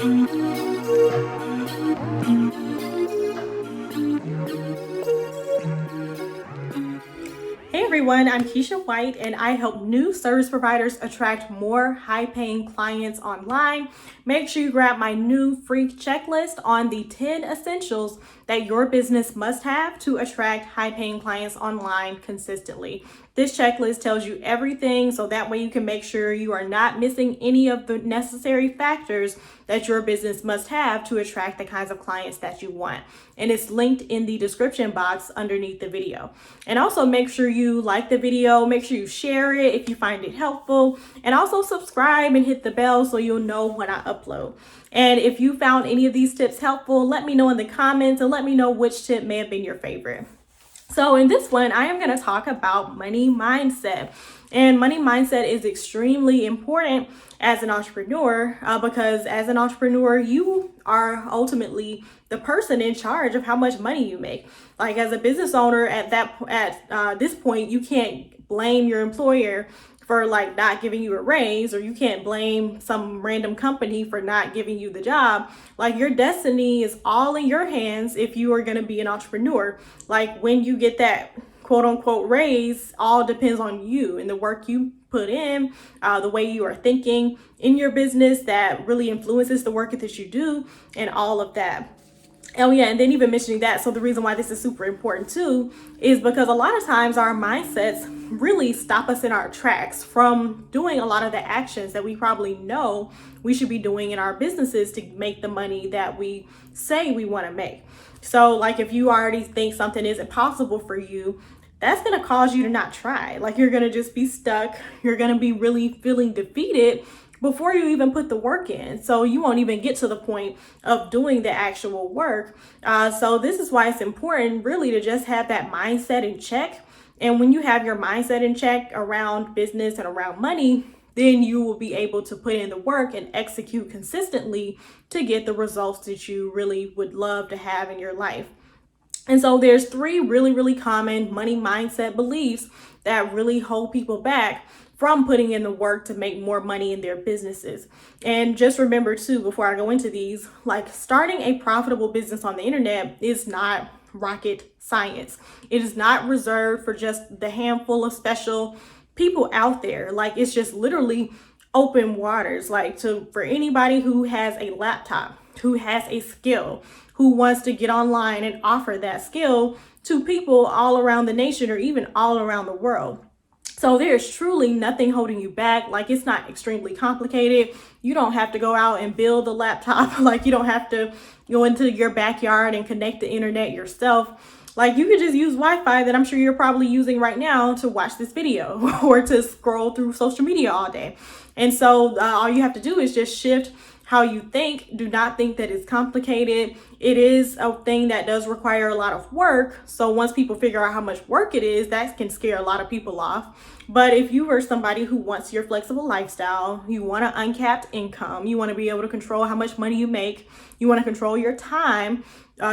Hey everyone, I'm Keshia White and I help new service providers attract more high-paying clients online. Make sure you grab my new free checklist on the 10 essentials that your business must have to attract high-paying clients online consistently. This checklist tells you everything so that way you can make sure you are not missing any of the necessary factors that your business must have to attract the kinds of clients that you want. And it's linked in the description box underneath the video. And also make sure you like the video, make sure you share it if you find it helpful, and also subscribe and hit the bell so you'll know when I upload. And if you found any of these tips helpful, let me know in the comments and let me know which tip may have been your favorite. So in this one, I am going to talk about money mindset. And money mindset is extremely important as an entrepreneur because as an entrepreneur, you are ultimately the person in charge of how much money you make. Like as a business owner at this point, you can't blame your employer for like not giving you a raise, or you can't blame some random company for not giving you the job. Like your destiny is all in your hands if you are going to be an entrepreneur. Like when you get that quote unquote raise, all depends on you and the work you put in, the way you are thinking in your business that really influences the work that you do and all of that. Oh yeah, and then even mentioning that, so the reason why this is super important too is because a lot of times our mindsets really stop us in our tracks from doing a lot of the actions that we probably know we should be doing in our businesses to make the money that we say we want to make. So like if you already think something isn't possible for you, that's going to cause you to not try. Like you're going to just be stuck. You're going to be really feeling defeated before you even put the work in. So you won't even get to the point of doing the actual work. So this is why it's important really to just have that mindset in check. And when you have your mindset in check around business and around money, then you will be able to put in the work and execute consistently to get the results that you really would love to have in your life. And so there's three really common money mindset beliefs that really hold people back from putting in the work to make more money in their businesses. And just remember too, before I go into these, like starting a profitable business on the internet is not rocket science. It is not reserved for just the handful of special people out there. Like it's just literally open waters, like for anybody who has a laptop, who has a skill, who wants to get online and offer that skill to people all around the nation or even all around the world. So there's truly nothing holding you back. Like it's not extremely complicated. You don't have to go out and build a laptop. Like you don't have to go into your backyard and connect the internet yourself. Like you could just use Wi-Fi that I'm sure you're probably using right now to watch this video or to scroll through social media all day. And so all you have to do is just shift how you think. Do not think that it's complicated. It is a thing that does require a lot of work. So once people figure out how much work it is, that can scare a lot of people off. But if you are somebody who wants your flexible lifestyle, you want an uncapped income, you want to be able to control how much money you make, you want to control your time.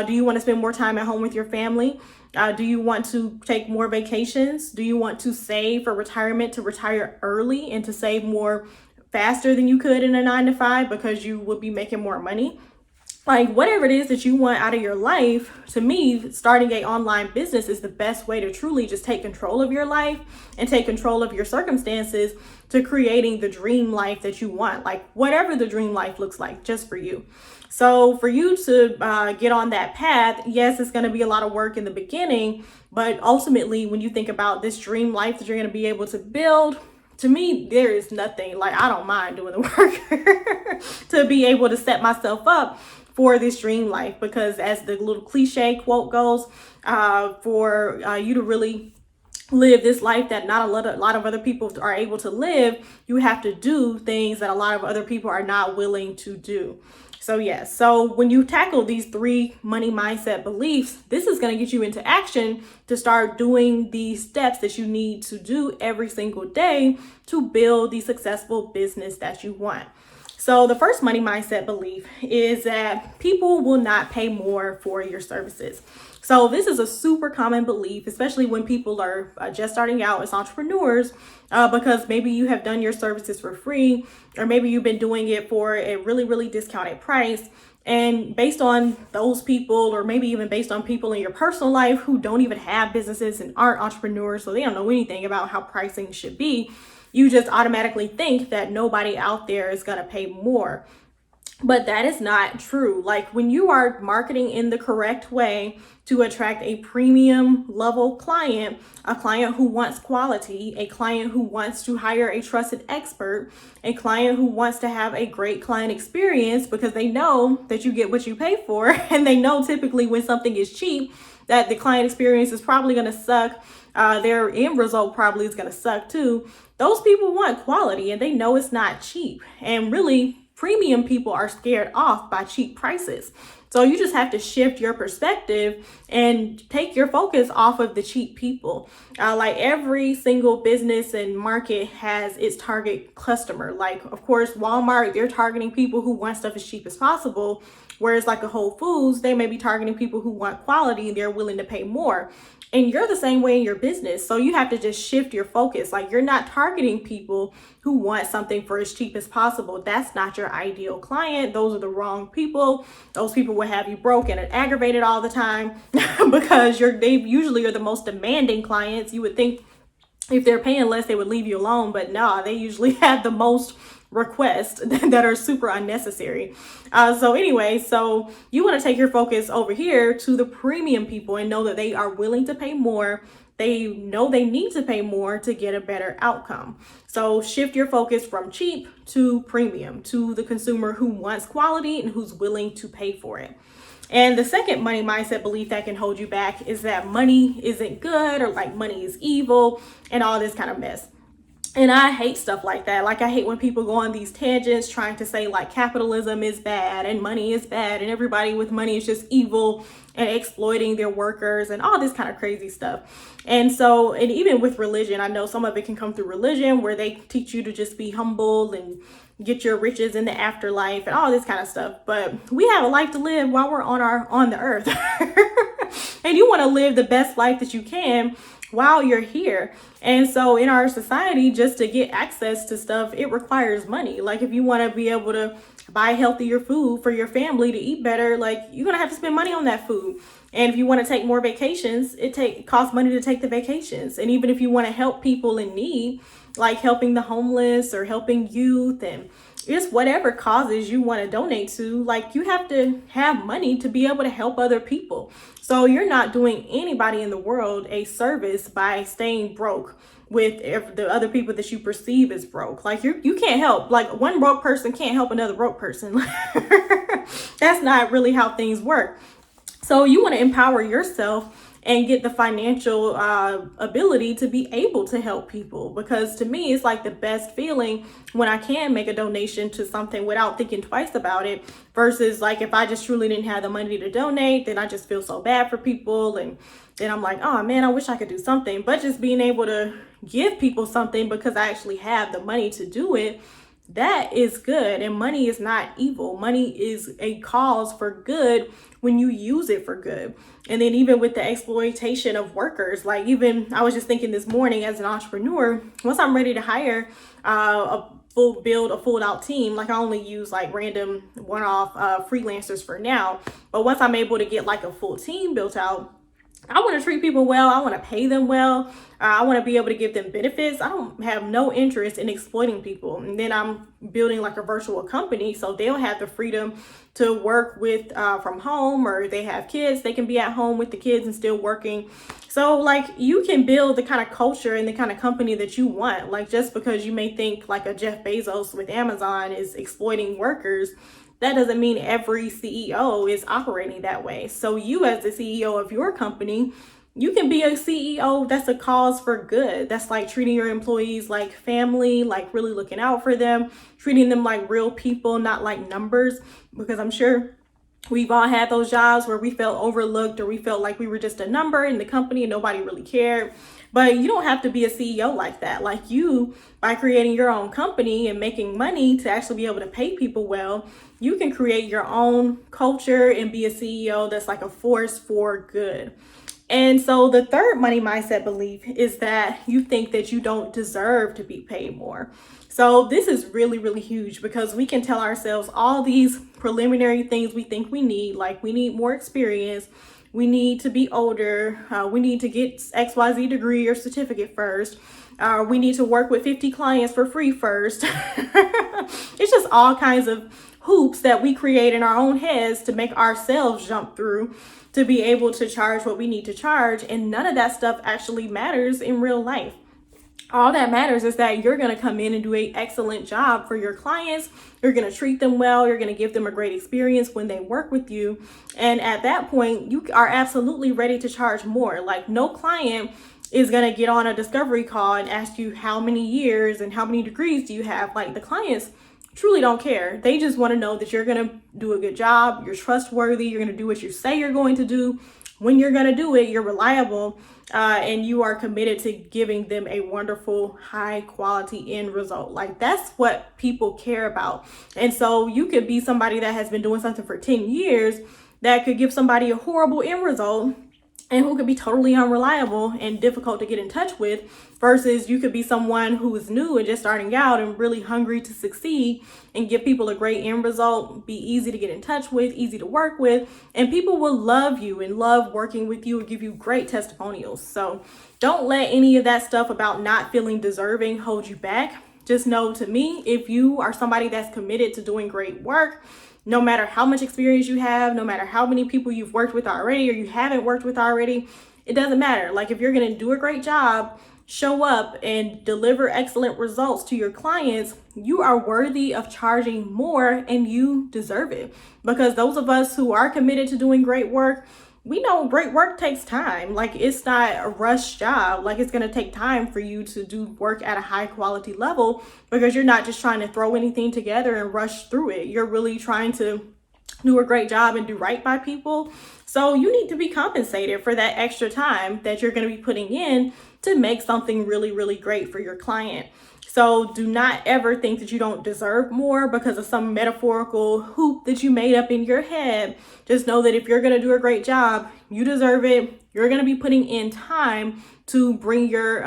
Do you want to spend more time at home with your family? Do you want to take more vacations? Do you want to save for retirement, to retire early and to save more faster than you could in a 9-to-5 because you would be making more money? Like whatever it is that you want out of your life, to me, starting an online business is the best way to truly just take control of your life and take control of your circumstances to creating the dream life that you want, like whatever the dream life looks like just for you. So for you to get on that path, yes, it's going to be a lot of work in the beginning, but ultimately when you think about this dream life that you're going to be able to build, to me, there is nothing, like I don't mind doing the work to be able to set myself up for this dream life, because as the little cliche quote goes, for you to really live this life that not a lot of other people are able to live, you have to do things that a lot of other people are not willing to do. So yes, so when you tackle these three money mindset beliefs, this is going to get you into action to start doing the steps that you need to do every single day to build the successful business that you want. So the first money mindset belief is that people will not pay more for your services. So this is a super common belief, especially when people are just starting out as entrepreneurs, because maybe you have done your services for free, or maybe you've been doing it for a really, really discounted price. And based on those people, or maybe even based on people in your personal life who don't even have businesses and aren't entrepreneurs, so they don't know anything about how pricing should be, you just automatically think that nobody out there is going to pay more. But that is not true. Like, when you are marketing in the correct way to attract a premium level client, a client who wants quality, a client who wants to hire a trusted expert, a client who wants to have a great client experience because they know that you get what you pay for, and they know typically when something is cheap that the client experience is probably going to suck. Their end result probably is going to suck too. Those people want quality and they know it's not cheap. And really, premium people are scared off by cheap prices. So you just have to shift your perspective and take your focus off of the cheap people. Like, every single business and market has its target customer. Like, of course, Walmart, they're targeting people who want stuff as cheap as possible. Whereas like a Whole Foods, they may be targeting people who want quality and they're willing to pay more. And you're the same way in your business. So you have to just shift your focus. Like, you're not targeting people who want something for as cheap as possible. That's not your ideal client. Those are the wrong people. Those people will have you broken and aggravated all the time because they usually are the most demanding clients. You would think if they're paying less, they would leave you alone. But no, they usually have the most requests that are super unnecessary. So you want to take your focus over here to the premium people and know that they are willing to pay more. They know they need to pay more to get a better outcome. So shift your focus from cheap to premium, to the consumer who wants quality and who's willing to pay for it. And the second money mindset belief that can hold you back is that money isn't good, or like money is evil and all this kind of mess. And I hate stuff like that. Like, I hate when people go on these tangents trying to say like capitalism is bad and money is bad and everybody with money is just evil and exploiting their workers and all this kind of crazy stuff. And even with religion, I know some of it can come through religion where they teach you to just be humble and get your riches in the afterlife and all this kind of stuff. But we have a life to live while we're on the earth. And you want to live the best life that you can while you're here. And so in our society, just to get access to stuff, it requires money. Like, if you want to be able to buy healthier food for your family to eat better, like, you're going to have to spend money on that food. And if you want to take more vacations, it costs money to take the vacations. And even if you want to help people in need, like helping the homeless or helping youth and just whatever causes you want to donate to, like, you have to have money to be able to help other people. So you're not doing anybody in the world a service by staying broke with the other people that you perceive as broke. Like, you can't help, like, one broke person can't help another broke person. That's not really how things work. So you want to empower yourself and get the financial ability to be able to help people. Because to me, it's like the best feeling when I can make a donation to something without thinking twice about it, versus like if I just truly didn't have the money to donate, then I just feel so bad for people. And then I'm like, oh man, I wish I could do something. But just being able to give people something because I actually have the money to do it, that is good. And money is not evil. Money is a cause for good when you use it for good. And then even with the exploitation of workers, like, even I was just thinking this morning as an entrepreneur, once I'm ready to hire build a full out team, like, I only use like random one-off freelancers for now. But once I'm able to get like a full team built out, I want to treat people well. I want to pay them well. I want to be able to give them benefits. I don't have no interest in exploiting people. And then I'm building like a virtual company, so they'll have the freedom to work with from home, or they have kids, they can be at home with the kids and still working. So like, you can build the kind of culture and the kind of company that you want. Like, just because you may think like a Jeff Bezos with Amazon is exploiting workers, that doesn't mean every CEO is operating that way. So you, as the CEO of your company, you can be a CEO that's a cause for good. That's like treating your employees like family, like really looking out for them, treating them like real people, not like numbers. Because I'm sure we've all had those jobs where we felt overlooked, or we felt like we were just a number in the company and nobody really cared. But you don't have to be a CEO like that. Like you, by creating your own company and making money to actually be able to pay people well, you can create your own culture and be a CEO that's like a force for good. And so the third money mindset belief is that you think that you don't deserve to be paid more. So this is really, really huge because we can tell ourselves all these preliminary things we think we need, like we need more experience, we need to be older, we need to get XYZ degree or certificate first, we need to work with 50 clients for free first. It's just all kinds of hoops that we create in our own heads to make ourselves jump through to be able to charge what we need to charge. And none of that stuff actually matters in real life. All that matters is that you're going to come in and do an excellent job for your clients. You're going to treat them well. You're going to give them a great experience when they work with you. And at that point, you are absolutely ready to charge more. Like no client is going to get on a discovery call and ask you how many years and how many degrees do you have. Like the clients truly don't care. They just want to know that you're going to do a good job. You're trustworthy. You're going to do what you say you're going to do. When you're going to do it, you're reliable, and you are committed to giving them a wonderful, high quality end result. Like that's what people care about. And so you could be somebody that has been doing something for 10 years that could give somebody a horrible end result and who could be totally unreliable and difficult to get in touch with, versus you could be someone who is new and just starting out and really hungry to succeed and give people a great end result, be easy to get in touch with, easy to work with, and people will love you and love working with you and give you great testimonials. So don't let any of that stuff about not feeling deserving hold you back. Just know, to me, if you are somebody that's committed to doing great work, no matter how much experience you have, no matter how many people you've worked with already or you haven't worked with already, it doesn't matter. Like if you're going to do a great job, show up and deliver excellent results to your clients, you are worthy of charging more and you deserve it. Because those of us who are committed to doing great work, we know great work takes time. Like it's not a rush job. Like it's going to take time for you to do work at a high quality level, because you're not just trying to throw anything together and rush through it. You're really trying to do a great job and do right by people. So you need to be compensated for that extra time that you're going to be putting in to make something really, really great for your client. So do not ever think that you don't deserve more because of some metaphorical hoop that you made up in your head. Just know that if you're going to do a great job, you deserve it. You're going to be putting in time to bring your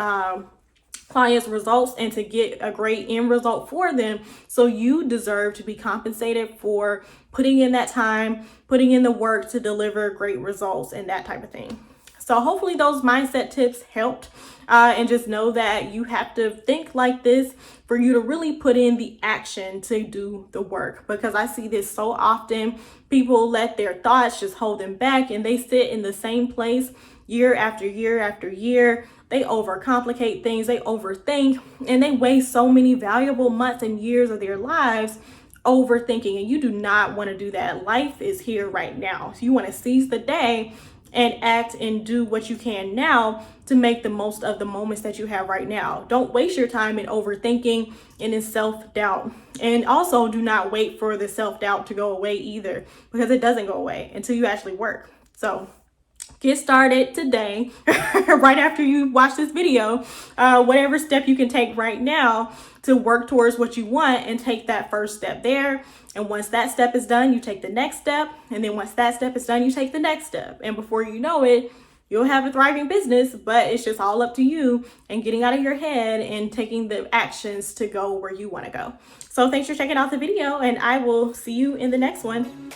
clients results and to get a great end result for them. So you deserve to be compensated for putting in that time, putting in the work to deliver great results and that type of thing. So hopefully those mindset tips helped. And just know that you have to think like this for you to really put in the action to do the work. Because I see this so often. People let their thoughts just hold them back and they sit in the same place year after year after year. They overcomplicate things, they overthink, and they waste so many valuable months and years of their lives overthinking. And you do not want to do that. Life is here right now. So you want to seize the day and act and do what you can now to make the most of the moments that you have right now. Don't waste your time in overthinking and in self-doubt. And also do not wait for the self-doubt to go away either, because it doesn't go away until you actually work. So get started today, right after you watch this video, whatever step you can take right now to work towards what you want, and take that first step there. And once that step is done, you take the next step. And then once that step is done, you take the next step. And before you know it, you'll have a thriving business, but it's just all up to you and getting out of your head and taking the actions to go where you want to go. So thanks for checking out the video, and I will see you in the next one.